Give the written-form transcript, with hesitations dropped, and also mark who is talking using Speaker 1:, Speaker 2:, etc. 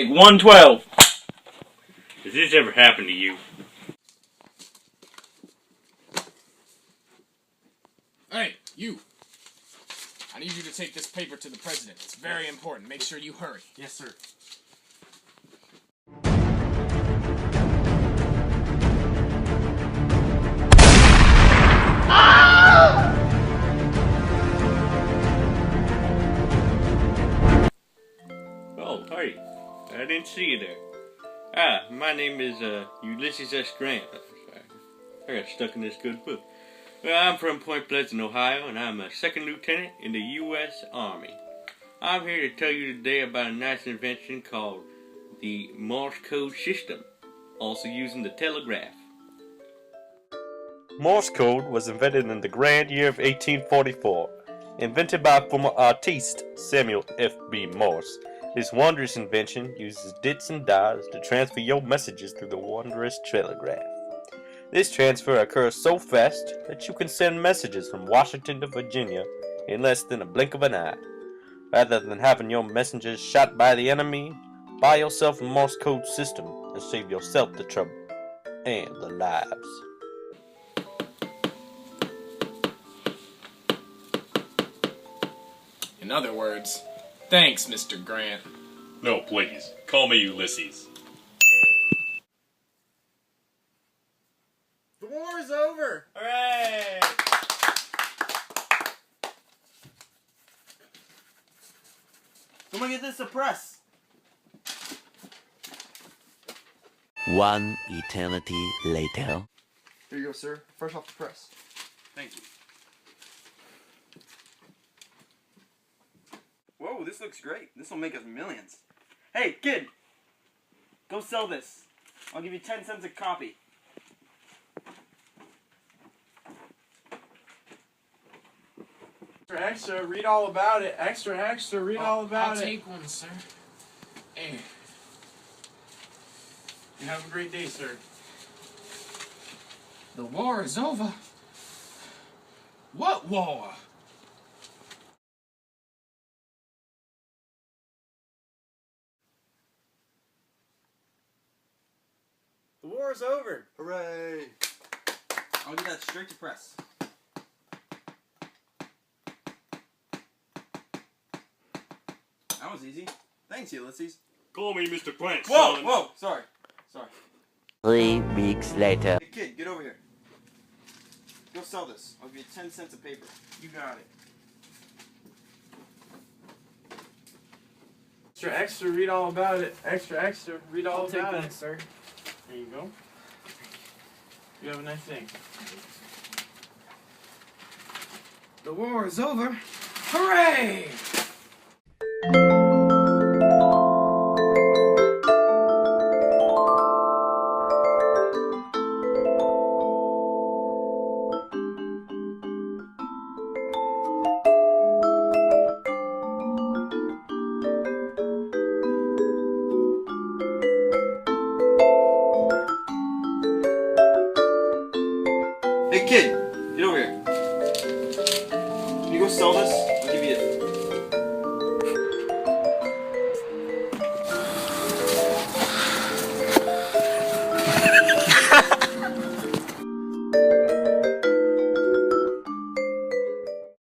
Speaker 1: Take 112.
Speaker 2: Has this ever happened to you?
Speaker 3: Hey, you! I need you to take this paper to the president. It's very important. Make sure you hurry.
Speaker 4: Yes, sir.
Speaker 2: Oh, hey. I didn't see you there. My name is Ulysses S. Grant. I got stuck in this good book. Well, I'm from Point Pleasant, Ohio, and I'm a second lieutenant in the U.S. Army. I'm here to tell you today about a nice invention called the Morse Code system, also using the telegraph.
Speaker 5: Morse code was invented in the grand year of 1844. Invented by former artiste Samuel F.B. Morse, this wondrous invention uses dits and dials to transfer your messages through the wondrous telegraph. This transfer occurs so fast that you can send messages from Washington to Virginia in less than a blink of an eye. Rather than having your messengers shot by the enemy, buy yourself a Morse code system and save yourself the trouble and the lives.
Speaker 3: In other words, thanks, Mr. Grant.
Speaker 6: No, please. Call me Ulysses.
Speaker 4: The war is over!
Speaker 1: Hooray!
Speaker 4: Someone get this to press!
Speaker 7: One eternity later.
Speaker 4: Here you go, sir. Fresh off the press.
Speaker 6: Thank you.
Speaker 4: Whoa, this looks great. This will make us millions. Hey, kid! Go sell this. I'll give you 10 cents a copy.
Speaker 8: Extra, read all about it. Extra, read all about
Speaker 3: I'll
Speaker 8: it.
Speaker 3: take one, sir. Hey.
Speaker 8: You have a great day, sir.
Speaker 3: The war is over. What war?
Speaker 4: The war is over! Hooray! I'll get that straight to press. That was easy. Thanks, Ulysses.
Speaker 6: Call me Mr. Grant,
Speaker 4: Whoa!
Speaker 6: son.
Speaker 4: Whoa! Sorry.
Speaker 7: 3 weeks later.
Speaker 4: Hey, kid, get over here. Go sell this. I'll give you 10 cents a paper.
Speaker 8: You got it. Extra, read all about it. Extra, read all about it.
Speaker 3: sir.
Speaker 8: There you go. You have a nice day.
Speaker 3: The war is over. Hooray!
Speaker 4: Hey, kid,